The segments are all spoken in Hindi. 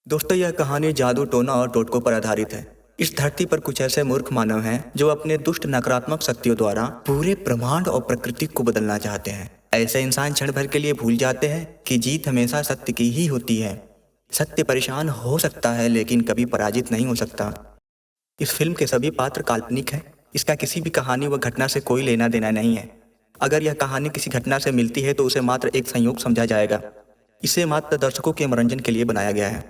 दोस्तों, यह कहानी जादू टोना और टोटकों पर आधारित है। इस धरती पर कुछ ऐसे मूर्ख मानव हैं जो अपने दुष्ट नकारात्मक शक्तियों द्वारा पूरे ब्रह्मांड और प्रकृति को बदलना चाहते हैं। ऐसे इंसान क्षण भर के लिए भूल जाते हैं कि जीत हमेशा सत्य की ही होती है। सत्य परेशान हो सकता है लेकिन कभी पराजित नहीं हो सकता। इस फिल्म के सभी पात्र काल्पनिक हैं। इसका किसी भी कहानी व घटना से कोई लेना देना नहीं है। अगर यह कहानी किसी घटना से मिलती है तो उसे मात्र एक संयोग समझा जाएगा। इसे मात्र दर्शकों के मनोरंजन के लिए बनाया गया है।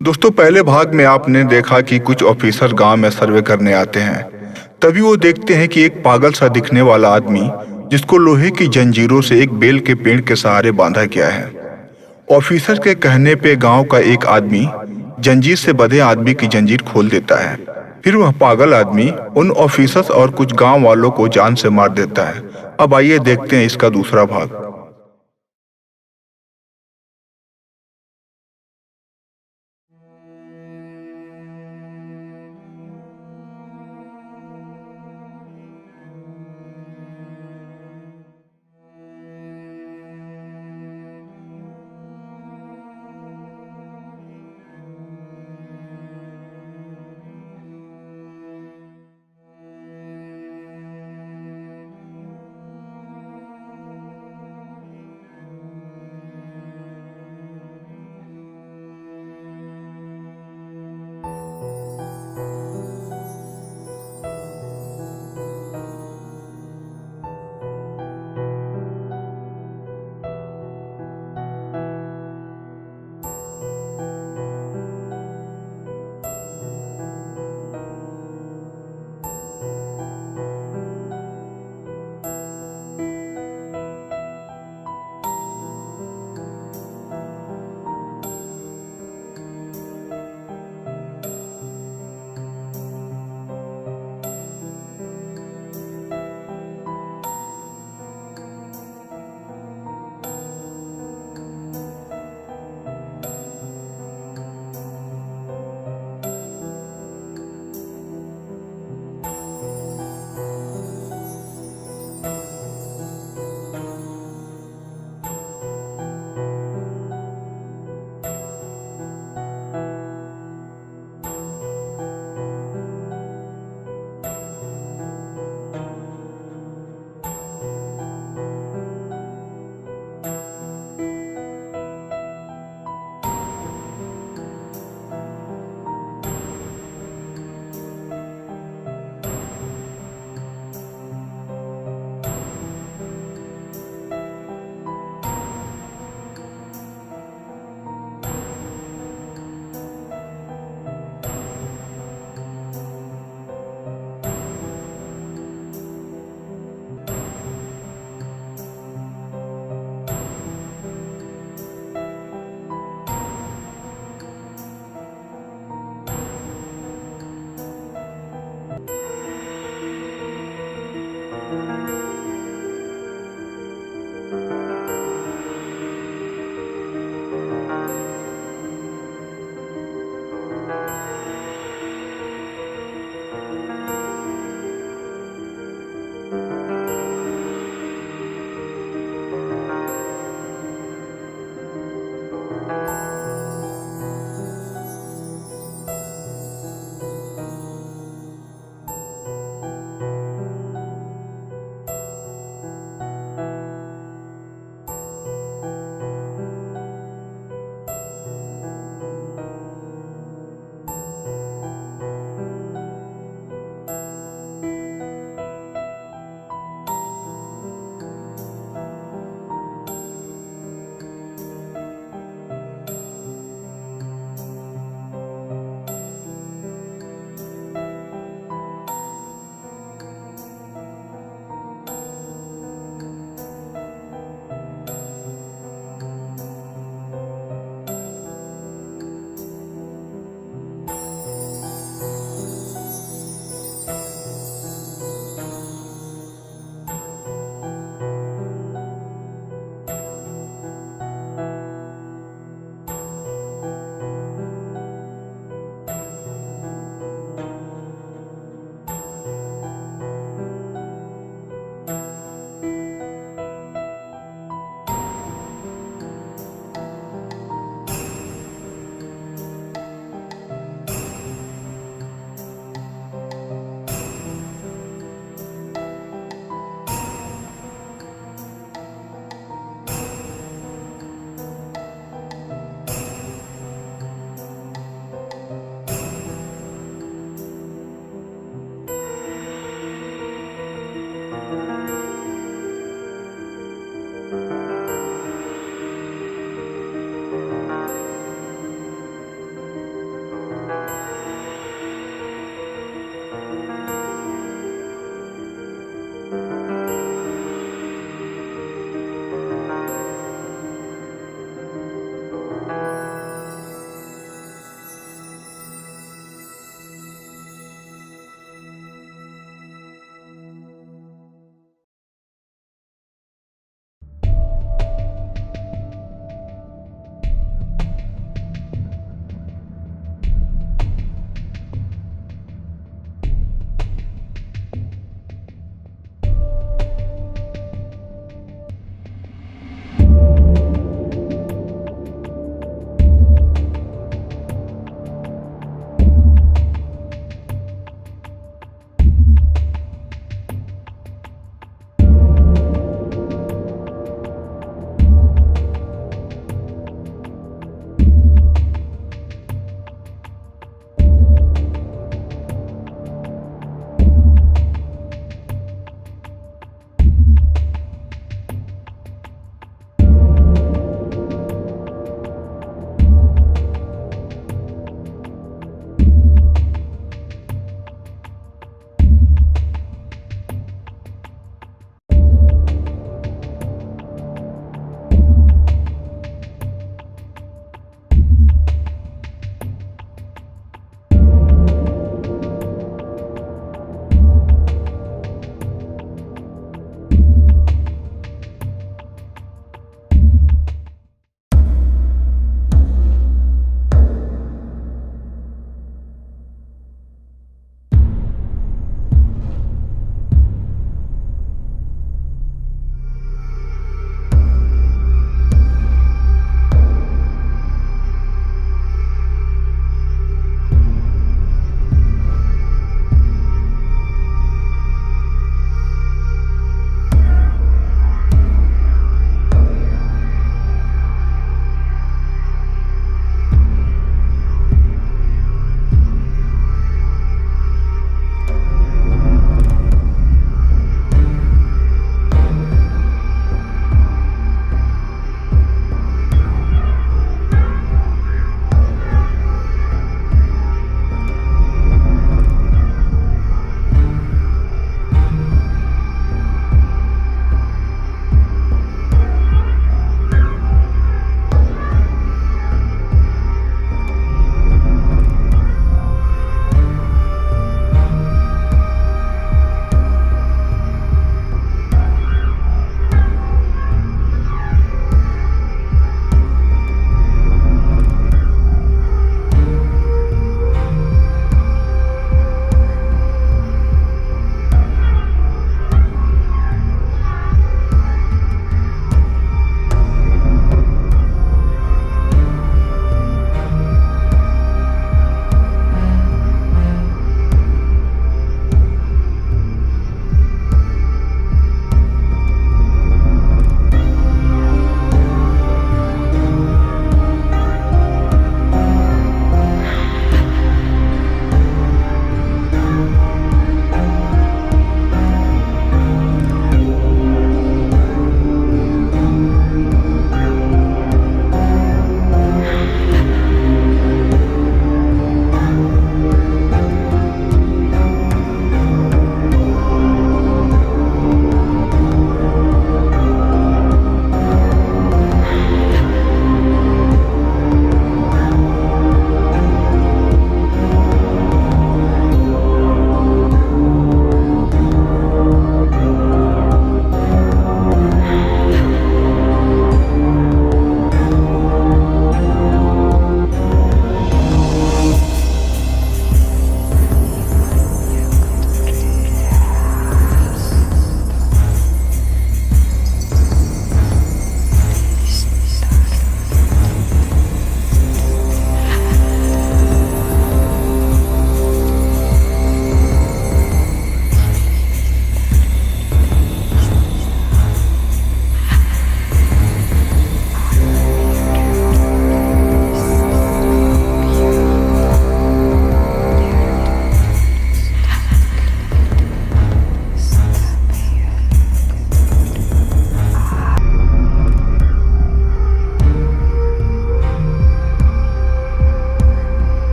दोस्तों, पहले भाग में आपने देखा कि कुछ ऑफिसर गांव में सर्वे करने आते हैं। तभी वो देखते हैं कि एक पागल सा दिखने वाला आदमी जिसको लोहे की जंजीरों से एक बेल के पेड़ के सहारे बांधा गया है। ऑफिसर के कहने पे गांव का एक आदमी जंजीर से बंधे आदमी की जंजीर खोल देता है। फिर वह पागल आदमी उन ऑफिसर्स और कुछ गांव वालों को जान से मार देता है। अब आइए देखते हैं इसका दूसरा भाग।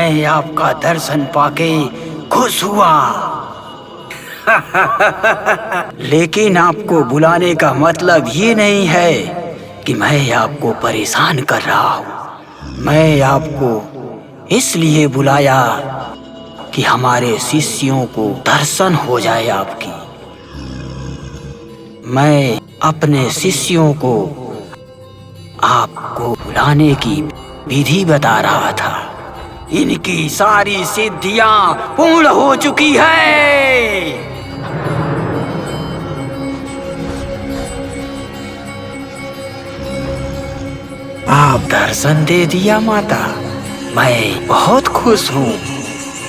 मैं आपका दर्शन पाके खुश हुआ। लेकिन आपको बुलाने का मतलब ये नहीं है कि मैं आपको परेशान कर रहा हूँ। मैं आपको इसलिए बुलाया कि हमारे शिष्यों को दर्शन हो जाए आपकी। मैं अपने शिष्यों को आपको बुलाने की विधि बता रहा था। इनकी सारी सिद्धियां पूर्ण हो चुकी है। आप दर्शन दे दिया माता। मैं बहुत खुश हूँ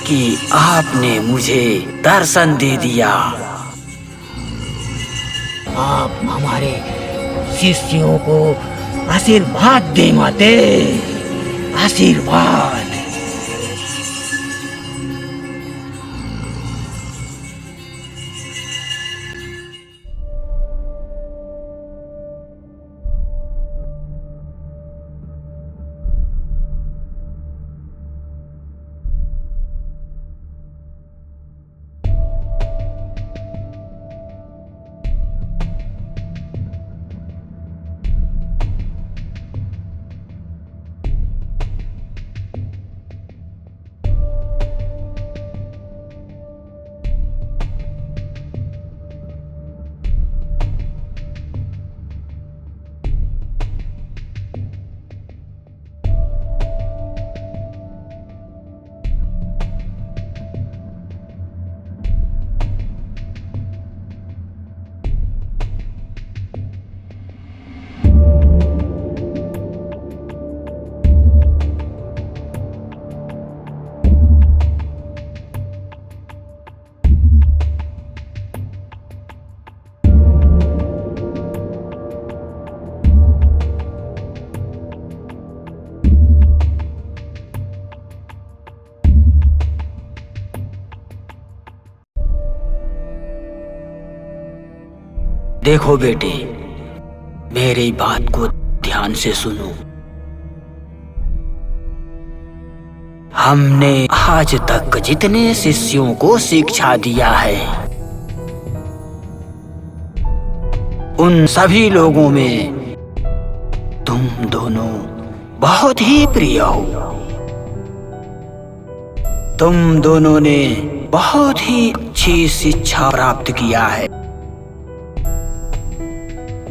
कि आपने मुझे दर्शन दे दिया। आप हमारे शिष्यों को आशीर्वाद दे माते, आशीर्वाद। देखो बेटे, मेरी बात को ध्यान से सुनो। हमने आज तक जितने शिष्यों को शिक्षा दिया है, उन सभी लोगों में तुम दोनों बहुत ही प्रिय हो। तुम दोनों ने बहुत ही अच्छी शिक्षा प्राप्त किया है।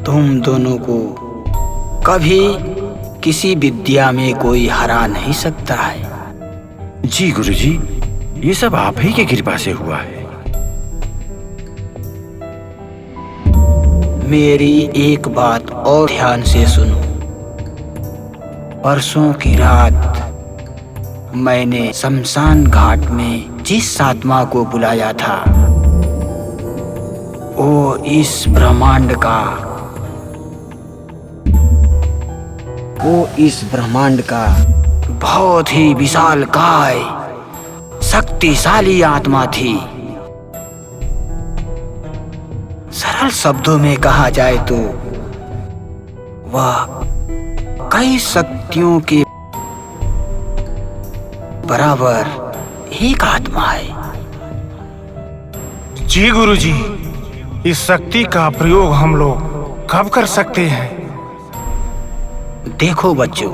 तुम दोनों को कभी किसी विद्या में कोई हरा नहीं सकता है। जी गुरुजी, ये सब आप ही की कृपा से हुआ है। मेरी एक बात और ध्यान से सुनो। परसों की रात मैंने शमशान घाट में जिस आत्मा को बुलाया था, वो इस ब्रह्मांड का बहुत ही विशालकाय शक्तिशाली आत्मा थी। सरल शब्दों में कहा जाए तो वह कई शक्तियों के बराबर एक आत्मा है। जी गुरुजी, इस शक्ति का प्रयोग हम लोग कब कर सकते हैं? देखो बच्चों,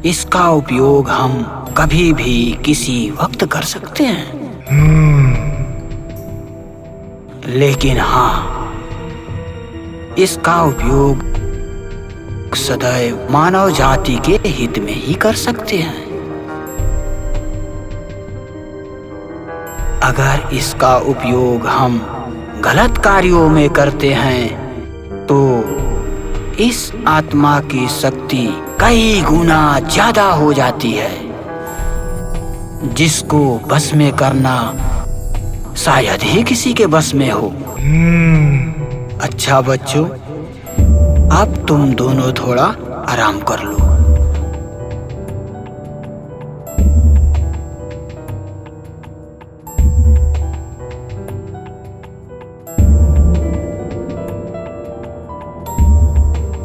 इसका उपयोग हम कभी भी किसी वक्त कर सकते हैं। लेकिन हाँ, इसका उपयोग सदैव मानव जाति के हित में ही कर सकते हैं। अगर इसका उपयोग हम गलत कार्यों में करते हैं तो इस आत्मा की शक्ति कई गुना ज्यादा हो जाती है, जिसको बस में करना शायद ही किसी के बस में हो। अच्छा बच्चों, अब तुम दोनों थोड़ा आराम कर लो।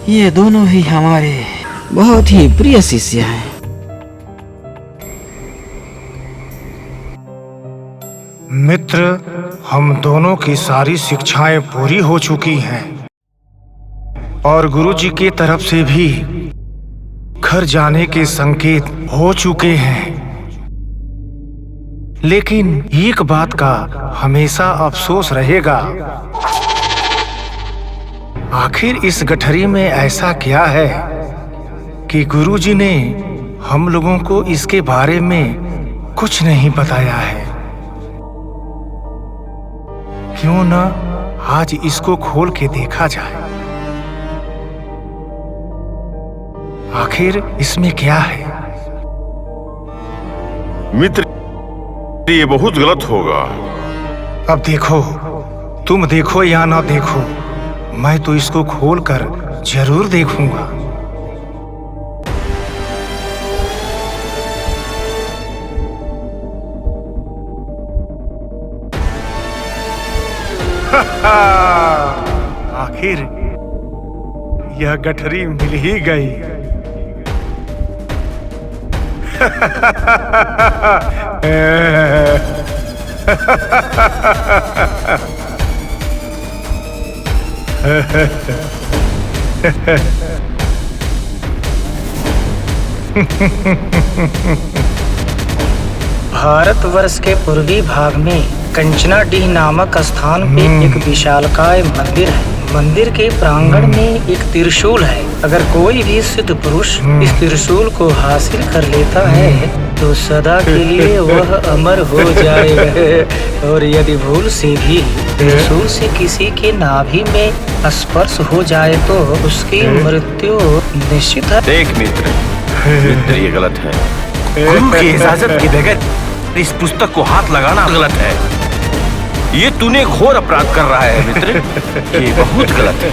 ये दोनों ही हमारे बहुत ही प्रिय शिष्य हैं। मित्र, हम दोनों की सारी शिक्षाएं पूरी हो चुकी हैं और गुरुजी की तरफ से भी घर जाने के संकेत हो चुके हैं। लेकिन एक बात का हमेशा अफसोस रहेगा। आखिर इस गठरी में ऐसा क्या है कि गुरुजी ने हम लोगों को इसके बारे में कुछ नहीं बताया है। क्यों ना आज इसको खोल के देखा जाए, आखिर इसमें क्या है। मित्र, ये बहुत गलत होगा। अब देखो, तुम देखो या ना देखो, मैं तो इसको खोलकर जरूर देखूंगा। आखिर यह गठरी मिल ही गई। भारतवर्ष के पूर्वी भाग में कंचनाडीह नामक स्थान पे एक विशालकाय मंदिर है। मंदिर के प्रांगण में एक त्रिशूल है। अगर कोई भी सिद्ध पुरुष इस त्रिशूल को हासिल कर लेता है तो सदा के लिए वह अमर हो जाएगा। और यदि भूल से भी त्रिशूल से किसी के नाभि में स्पर्श हो जाए तो उसकी मृत्यु निश्चित है। देख मित्र, ये गलत है। गुरु की इजाजत के बगैर इस पुस्तक को हाथ लगाना गलत है। ये तूने घोर अपराध कर रहा है मित्र। ये बहुत गलत है।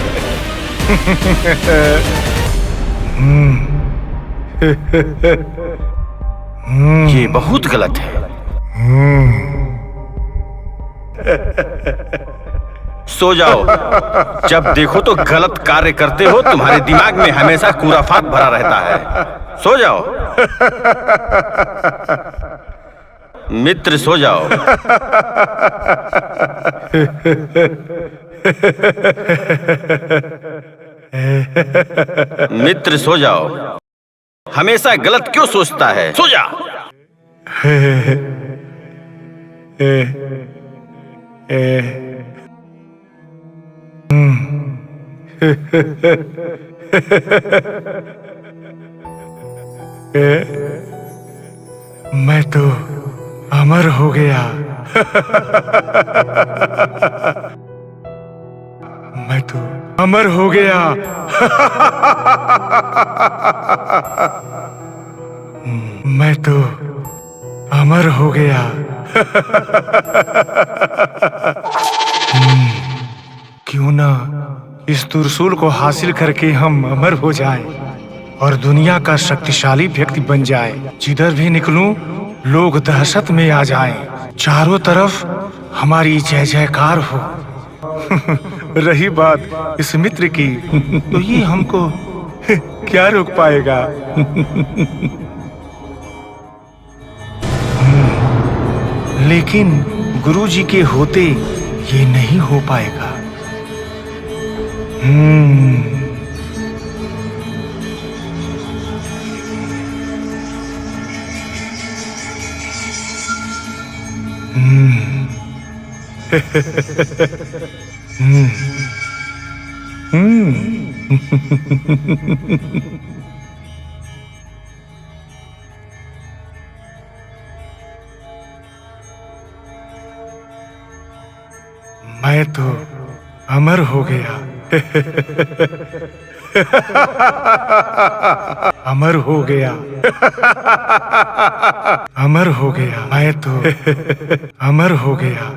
ये बहुत गलत है। सो जाओ। जब देखो तो गलत कार्य करते हो। तुम्हारे दिमाग में हमेशा खुराफात भरा रहता है। सो जाओ मित्र, सो जाओ। मित्र, सो जाओ। हमेशा गलत क्यों सोचता है? सो जा। मैं तो अमर हो गया। मैं तो अमर हो गया। मैं तो अमर हो गया। क्यों ना इस त्रिशूल को हासिल करके हम अमर हो जाएं और दुनिया का शक्तिशाली व्यक्ति बन जाए। जिधर भी निकलूं लोग दहशत में आ जाएं। चारों तरफ हमारी जय जयकार हो। रही बात इस मित्र की, तो ये हमको क्या रोक पाएगा? लेकिन गुरुजी के होते ये नहीं हो पाएगा। मैं तो अमर हो गया। अमर हो गया। अमर हो गया। मैं तो अमर हो गया।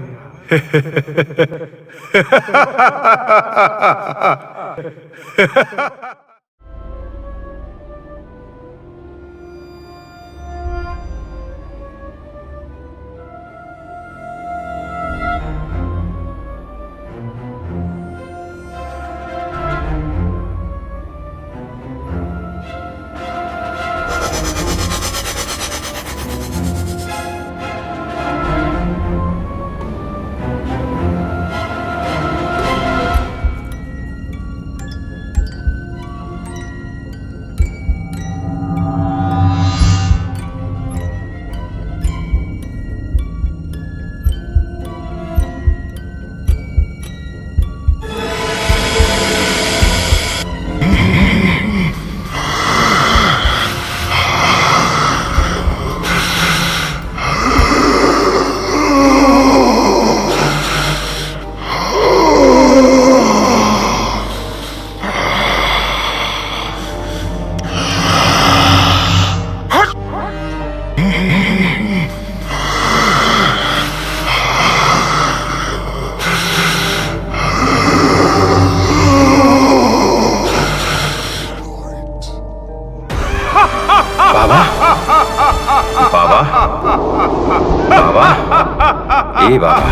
ए बाबा,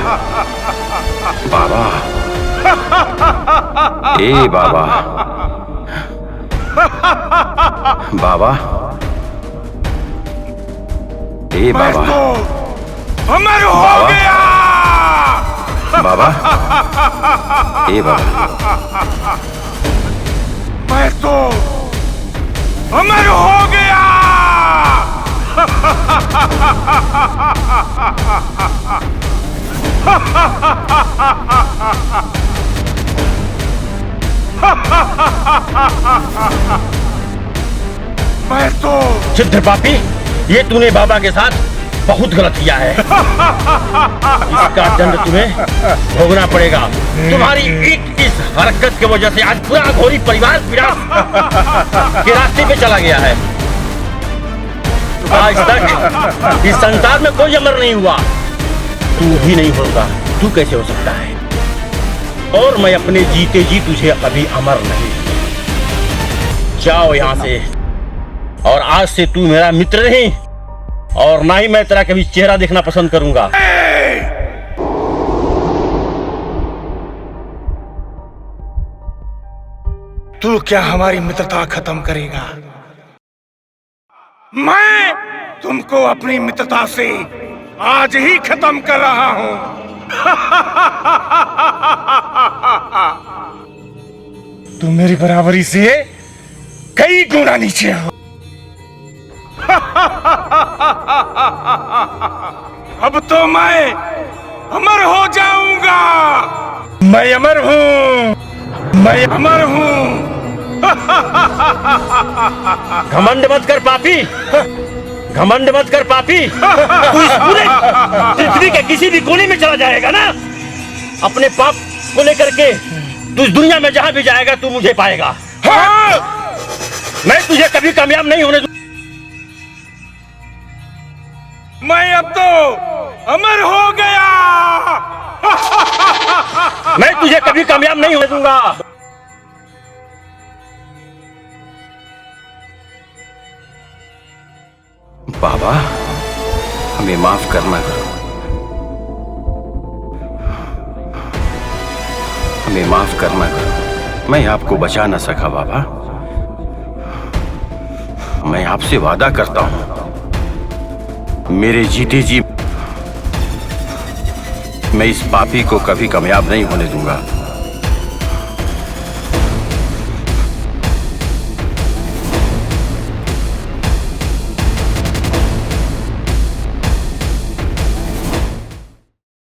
बाबा, ए बाबा, बाबा, ए बाबा, अमर हो बाबा। गया। बाबा, ए बाबा, मैं तो अमर हो गया। मैं तो सिद्ध पापी, ये तूने बाबा के साथ बहुत गलत किया है। इसका दंड तुम्हें भोगना पड़ेगा। तुम्हारी एक इस हरकत की वजह से आज पूरा घोरी परिवार विनाश के रास्ते पे चला गया है। आज तक इस संसार में कोई अमर नहीं हुआ, तू भी नहीं होगा। तू कैसे हो सकता है? और मैं अपने जीते जी तुझे कभी अमर नहीं। जाओ यहाँ से, और आज से तू मेरा मित्र नहीं, और ना ही मैं तेरा कभी चेहरा देखना पसंद करूंगा। तू क्या हमारी मित्रता खत्म करेगा? मैं तुमको अपनी मित्रता से आज ही खत्म कर रहा हूं। तुम मेरी बराबरी से कई गुना नीचे हो। अब तो मैं अमर हो जाऊंगा। मैं अमर हूं, मैं अमर हूं। घमंड मत कर पापी, घमंड मत कर पापी। तू इस पूरे पृथ्वी के किसी भी कोने में चला जाएगा ना, अपने पाप को लेकर के तू इस दुनिया में जहां भी जाएगा तू मुझे पाएगा। हाँ! मैं तुझे कभी कामयाब नहीं होने दूंगा। मैं अब तो अमर हो गया। मैं तुझे कभी कामयाब नहीं होने दूंगा। बाबा, हमें माफ करना करो, हमें माफ करना करो। मैं आपको बचा न सका बाबा। मैं आपसे वादा करता हूं, मेरे जीते जी मैं इस पापी को कभी कामयाब नहीं होने दूंगा।